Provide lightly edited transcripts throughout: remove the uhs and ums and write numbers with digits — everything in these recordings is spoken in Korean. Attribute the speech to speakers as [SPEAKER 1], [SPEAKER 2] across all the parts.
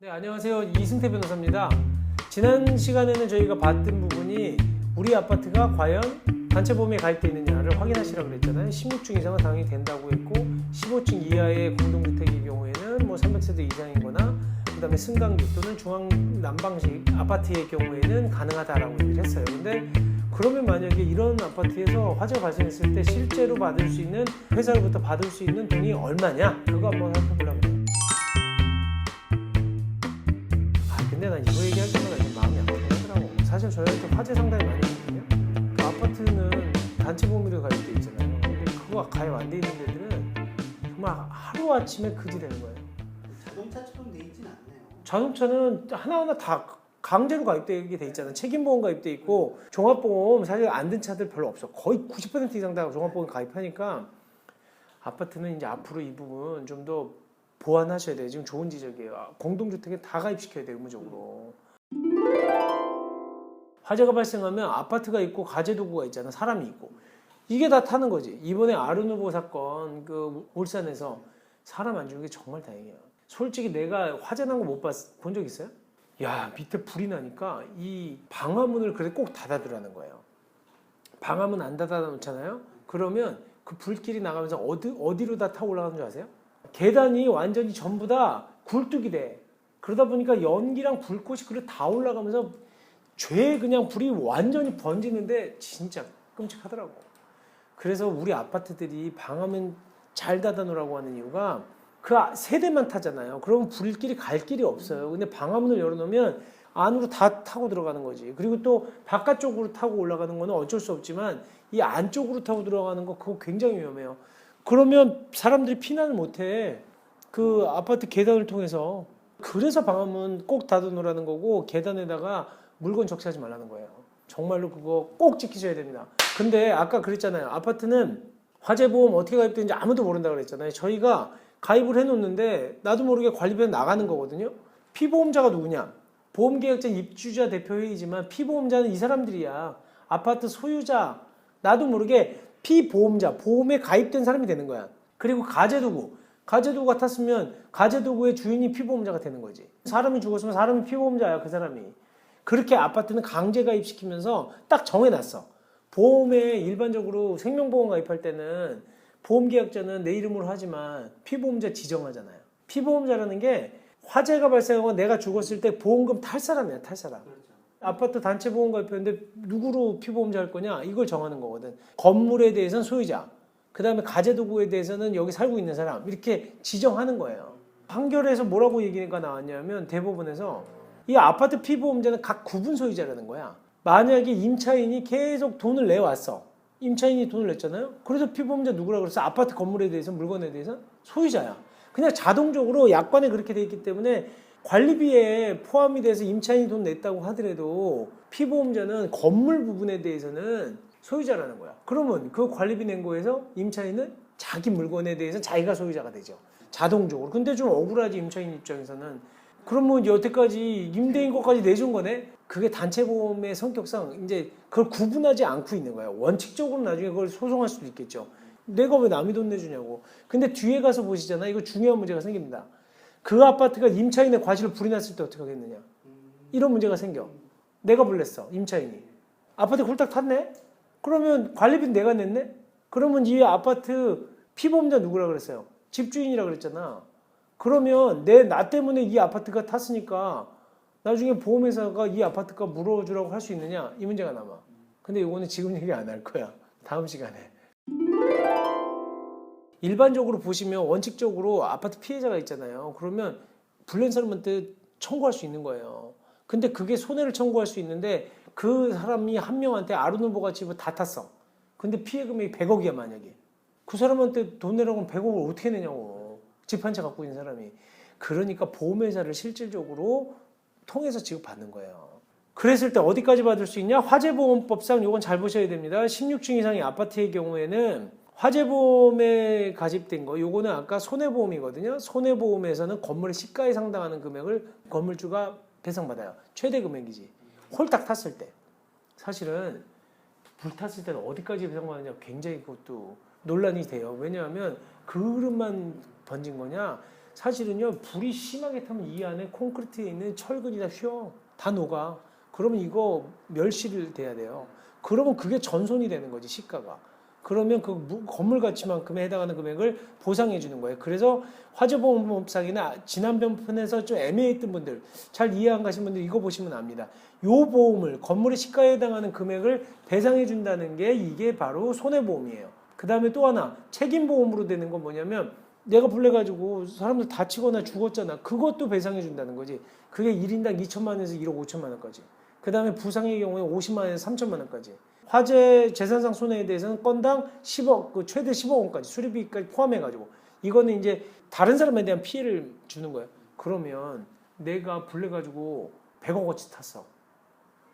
[SPEAKER 1] 네, 안녕하세요. 이승태 변호사입니다. 지난 시간에는 저희가 봤던 부분이 우리 아파트가 과연 단체보험에 가입되어 있느냐를 확인하시라고 그랬잖아요. 16층 이상은 당연히 된다고 했고 15층 이하의 공동주택의 경우에는 뭐 300세대 이상이거나 그 다음에 승강기 또는 중앙 난방식 아파트의 경우에는 가능하다라고 얘기를 했어요. 근데 그러면 만약에 이런 아파트에서 화재가 발생했을 때 실제로 받을 수 있는 회사로부터 받을 수 있는 돈이 얼마냐? 그거 한번 살펴보려고 해요. 근데 난 이거 얘기할 때마다 좀 마음이 아프더라고. 사실 저희한테 화재 상당히 많이 있거든요. 그 아파트는 단체보험으로 가입돼 있잖아요. 근데 그거 가입 안 돼 있는 데들은 정말 하루아침에 그지 되는 거예요.
[SPEAKER 2] 자동차처럼 돼 있진 않네요.
[SPEAKER 1] 자동차는 하나하나 다 강제로 가입되게 돼 있잖아요. 책임보험 가입돼 있고 종합보험 사실 안 든 차들 별로 없어. 거의 90% 이상 다 종합보험 가입하니까 아파트는 이제 앞으로 이 부분 좀 더 보완하셔야 돼요. 지금 좋은 지적이에요. 공동주택에 다 가입시켜야 돼요. 의무적으로. 화재가 발생하면 아파트가 있고 가재도구가 있잖아. 사람이 있고. 이게 다 타는 거지. 이번에 아르누보 사건 그 울산에서 사람 안 죽은 게 정말 다행이야. 솔직히 내가 화재 난 거 못 본 적 있어요? 야, 밑에 불이 나니까 이 방화문을 그래 꼭 닫아두라는 거예요. 방화문 안 닫아 놓잖아요. 그러면 그 불길이 나가면서 어디로 다 타고 올라가는 줄 아세요? 계단이 완전히 전부 다 굴뚝이 돼. 그러다 보니까 연기랑 불꽃이 그래 다 올라가면서 그냥 불이 완전히 번지는데 진짜 끔찍하더라고. 그래서 우리 아파트들이 방화문 잘 닫아 놓으라고 하는 이유가 그 세대만 타잖아요. 그러면 불길이 갈 길이 없어요. 근데 방화문을 열어놓으면 안으로 다 타고 들어가는 거지. 그리고 또 바깥쪽으로 타고 올라가는 거는 어쩔 수 없지만 이 안쪽으로 타고 들어가는 거 그거 굉장히 위험해요. 그러면 사람들이 피난을 못해. 그 아파트 계단을 통해서. 그래서 방화문 꼭 닫아놓으라는 거고 계단에다가 물건 적시하지 말라는 거예요. 정말로 그거 꼭 지키셔야 됩니다. 근데 아까 그랬잖아요. 아파트는 화재보험 어떻게 가입되는지 아무도 모른다고 그랬잖아요. 저희가 가입을 해놓는데 나도 모르게 관리비는 나가는 거거든요. 피보험자가 누구냐? 보험계약자 입주자 대표회의지만 피보험자는 이 사람들이야. 아파트 소유자. 나도 모르게 피보험자, 보험에 가입된 사람이 되는 거야. 그리고 가재도구가 탔으면 가재도구의 주인이 피보험자가 되는 거지. 사람이 죽었으면 사람이 피보험자야, 그 사람이. 그렇게 아파트는 강제 가입시키면서 딱 정해놨어. 보험에 일반적으로 생명보험 가입할 때는 보험계약자는 내 이름으로 하지만 피보험자 지정하잖아요. 피보험자라는 게 화재가 발생하고 내가 죽었을 때 보험금 탈 사람이야, 탈 사람.
[SPEAKER 2] 그렇죠.
[SPEAKER 1] 아파트 단체 보험 가입했는데 누구로 피보험자 할 거냐? 이걸 정하는 거거든. 건물에 대해서는 소유자, 그 다음에 가재도구에 대해서는 여기 살고 있는 사람, 이렇게 지정하는 거예요. 판결에서 뭐라고 얘기가 나왔냐면 대법원에서 이 아파트 피보험자는 각 구분 소유자라는 거야. 만약에 임차인이 계속 돈을 내왔어. 임차인이 돈을 냈잖아요. 그래서 피보험자 누구라고 그래서 아파트 건물에 대해서 물건에 대해서 소유자야. 그냥 자동적으로 약관에 그렇게 돼 있기 때문에 관리비에 포함이 돼서 임차인이 돈 냈다고 하더라도 피보험자는 건물 부분에 대해서는 소유자라는 거야. 그러면 그 관리비 낸 거에서 임차인은 자기 물건에 대해서 자기가 소유자가 되죠. 자동적으로. 근데 좀 억울하지, 임차인 입장에서는. 그러면 여태까지 임대인 것까지 내준 거네? 그게 단체보험의 성격상 이제 그걸 구분하지 않고 있는 거야. 원칙적으로 나중에 그걸 소송할 수도 있겠죠. 내가 왜 남의 돈 내주냐고. 근데 뒤에 가서 보시잖아. 이거 중요한 문제가 생깁니다. 그 아파트가 임차인의 과실을 불이 났을 때 어떻게 하겠느냐. 이런 문제가 생겨. 내가 불냈어, 임차인이. 아파트 홀딱 탔네? 그러면 관리비는 내가 냈네? 그러면 이 아파트 피보험자 누구라 그랬어요? 집주인이라 그랬잖아. 그러면 나 때문에 이 아파트가 탔으니까 나중에 보험회사가 이 아파트가 물어주라고 할 수 있느냐? 이 문제가 남아. 근데 이거는 지금 얘기 안 할 거야. 다음 시간에. 일반적으로 보시면 원칙적으로 아파트 피해자가 있잖아요. 그러면 불낸 사람한테 청구할 수 있는 거예요. 근데 그게 손해를 청구할 수 있는데 그 사람이 한 명한테 아르누보가 집을 다 탔어. 근데 피해 금액이 100억이야 만약에. 그 사람한테 돈 내라고 하면 100억을 어떻게 내냐고. 집 한 채 갖고 있는 사람이. 그러니까 보험회사를 실질적으로 통해서 지급받는 거예요. 그랬을 때 어디까지 받을 수 있냐? 화재보험법상 이건 잘 보셔야 됩니다. 16층 이상의 아파트의 경우에는 화재보험에 가입된 거, 요거는 아까 손해보험이거든요. 손해보험에서는 건물의 시가에 상당하는 금액을 건물주가 배상받아요. 최대 금액이지. 홀딱 탔을 때. 사실은 불 탔을 때는 어디까지 배상받느냐 굉장히 그것도 논란이 돼요. 왜냐하면 그릇만 번진 거냐? 사실은요 불이 심하게 타면 이 안에 콘크리트에 있는 철근이 다 휘어 다 녹아. 그러면 이거 멸시를 돼야 돼요. 그러면 그게 전손이 되는 거지 시가가. 그러면 그 건물 가치만큼에 해당하는 금액을 보상해 주는 거예요. 그래서 화재보험사기나 지난번 편에서 좀 애매했던 분들 잘 이해 안 가신 분들 이거 보시면 압니다. 요 보험을 건물의 시가에 해당하는 금액을 배상해 준다는 게 이게 바로 손해보험이에요. 그 다음에 또 하나 책임보험으로 되는 건 뭐냐면 내가 불내가지고 사람들 다치거나 죽었잖아. 그것도 배상해 준다는 거지. 그게 1인당 2천만 원에서 1억 5천만 원까지. 그 다음에 부상의 경우에 50만 원에서 3천만 원까지. 화재 재산상 손해에 대해서는 건당 10억, 최대 10억 원까지 수리비까지 포함해가지고 이거는 이제 다른 사람에 대한 피해를 주는 거예요. 그러면 내가 불내가지고 100억어치 탔어.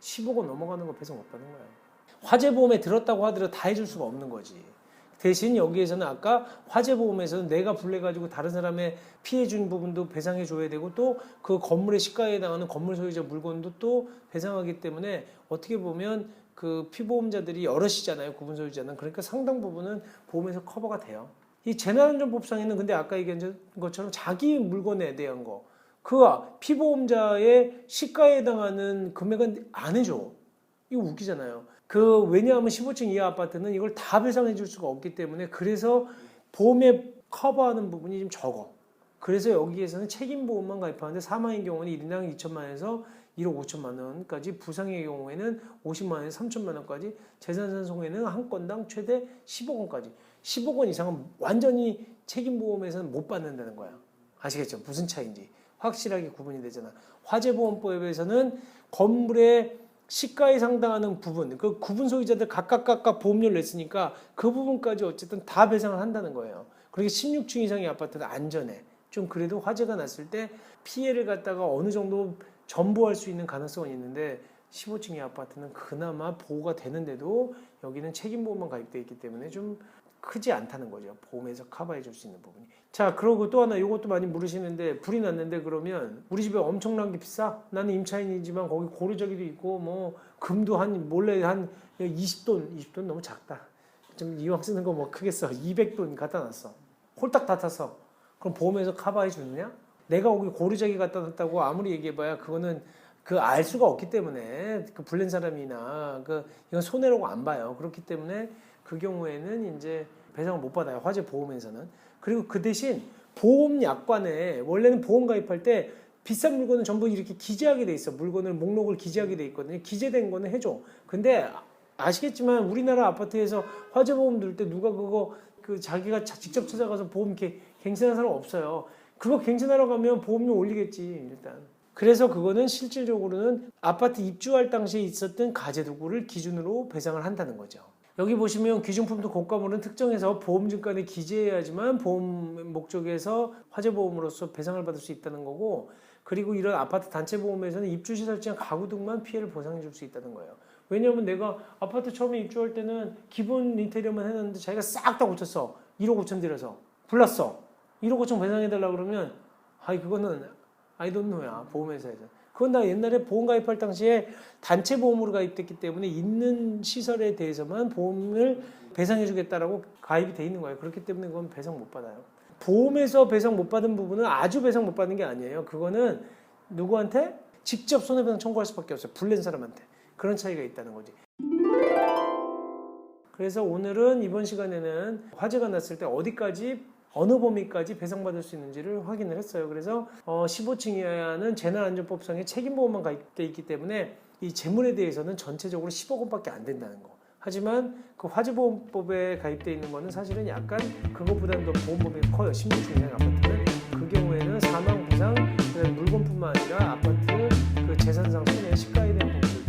[SPEAKER 1] 10억원 넘어가는 거 배상 못 받는 거야. 화재보험에 들었다고 하더라도 다 해줄 수가 없는 거지. 대신 여기에서는 아까 화재보험에서는 내가 불내가지고 다른 사람의 피해 준 부분도 배상해 줘야 되고 또 그 건물의 시가에 해당하는 건물 소유자 물건도 또 배상하기 때문에 어떻게 보면 그 피보험자들이 여럿이잖아요. 구분 소유자는. 그러니까 상당 부분은 보험에서 커버가 돼요. 이 재난안전법상에는 근데 아까 얘기한 것처럼 자기 물건에 대한 거 그 피보험자의 시가에 해당하는 금액은 안 해줘. 이거 웃기잖아요. 왜냐하면 15층 이하 아파트는 이걸 다 배상해 줄 수가 없기 때문에 그래서 보험에 커버하는 부분이 좀 적어. 그래서 여기에서는 책임보험만 가입하는데 사망의 경우는 1인당 2천만 원에서 1억 5천만 원까지, 부상의 경우에는 50만 원에서 3천만 원까지, 재산상 손해는 한 건당 최대 10억 원까지. 10억 원 이상은 완전히 책임보험에서는 못 받는다는 거야. 아시겠죠? 무슨 차이인지. 확실하게 구분이 되잖아. 화재보험법에서는 건물의 시가에 상당하는 부분, 그 구분 소유자들 각각 보험료를 냈으니까 그 부분까지 어쨌든 다 배상을 한다는 거예요. 그러니까 16층 이상의 아파트는 안전해. 좀 그래도 화재가 났을 때 피해를 갖다가 어느 정도 전보할 수 있는 가능성은 있는데 15층의 아파트는 그나마 보호가 되는데도 여기는 책임보험만 가입되어 있기 때문에 좀 크지 않다는 거죠. 보험에서 커버해 줄 수 있는 부분이. 자, 그러고 또 하나 이것도 많이 물으시는데 불이 났는데 그러면 우리 집에 엄청난 게 비싸? 나는 임차인이지만 거기 고르저기도 있고 뭐 금도 몰래 한 20돈 너무 작다. 좀 이왕 쓰는 거 뭐 크겠어. 200돈 갖다 놨어. 홀딱 다 탔어. 그럼 보험에서 커버해 주느냐? 내가 거기 고르저기 갖다 놨다고 아무리 얘기해봐야 그거는 알 수가 없기 때문에 그 불낸 사람이나 이건 손해라고 안 봐요. 그렇기 때문에 그 경우에는 이제 배상을 못 받아요. 화재 보험에서는. 그리고 그 대신 보험 약관에 원래는 보험 가입할 때 비싼 물건은 전부 이렇게 기재하게 돼 있어. 물건을 목록을 기재하게 돼 있거든요. 기재된 거는 해줘. 근데 아시겠지만 우리나라 아파트에서 화재 보험 들 때 누가 자기가 직접 찾아가서 보험 이렇게 갱신하는 사람 없어요. 그거 갱신하러 가면 보험료 올리겠지 일단. 그래서 그거는 실질적으로는 아파트 입주할 당시에 있었던 가재도구를 기준으로 배상을 한다는 거죠. 여기 보시면 귀중품도 고가물은 특정해서 보험증권에 기재해야지만 보험 목적에서 화재보험으로서 배상을 받을 수 있다는 거고, 그리고 이런 아파트 단체보험에서는 입주시설지나 가구 등만 피해를 보상해 줄 수 있다는 거예요. 왜냐하면 내가 아파트 처음에 입주할 때는 기본 인테리어만 해놨는데 자기가 싹 다 고쳤어. 1억 5천 들여서 불났어. 1억 5천 배상해달라고 그러면 그거는 I don't know야 보험회사에서. 그건 나 옛날에 보험 가입할 당시에 단체 보험으로 가입됐기 때문에 있는 시설에 대해서만 보험을 배상해주겠다라고 가입이 돼 있는 거예요. 그렇기 때문에 그건 배상 못 받아요. 보험에서 배상 못 받은 부분은 아주 배상 못 받는 게 아니에요. 그거는 누구한테? 직접 손해배상 청구할 수밖에 없어요. 불낸 사람한테. 그런 차이가 있다는 거지. 그래서 오늘은 이번 시간에는 화재가 났을 때 어디까지 어느 범위까지 배상받을 수 있는지를 확인을 했어요. 그래서 15층 이하는 재난안전법상의 책임보험만 가입되어 있기 때문에 이 재물에 대해서는 전체적으로 10억 원밖에 안 된다는 거. 하지만 그 화재보험법에 가입되어 있는 거는 사실은 약간 그것보다는 더 보험 범위가 커요. 16층 이하 아파트는. 그 경우에는 사망 보상, 물건뿐만 아니라 아파트 그 재산상 손해 시가에 대한 부분도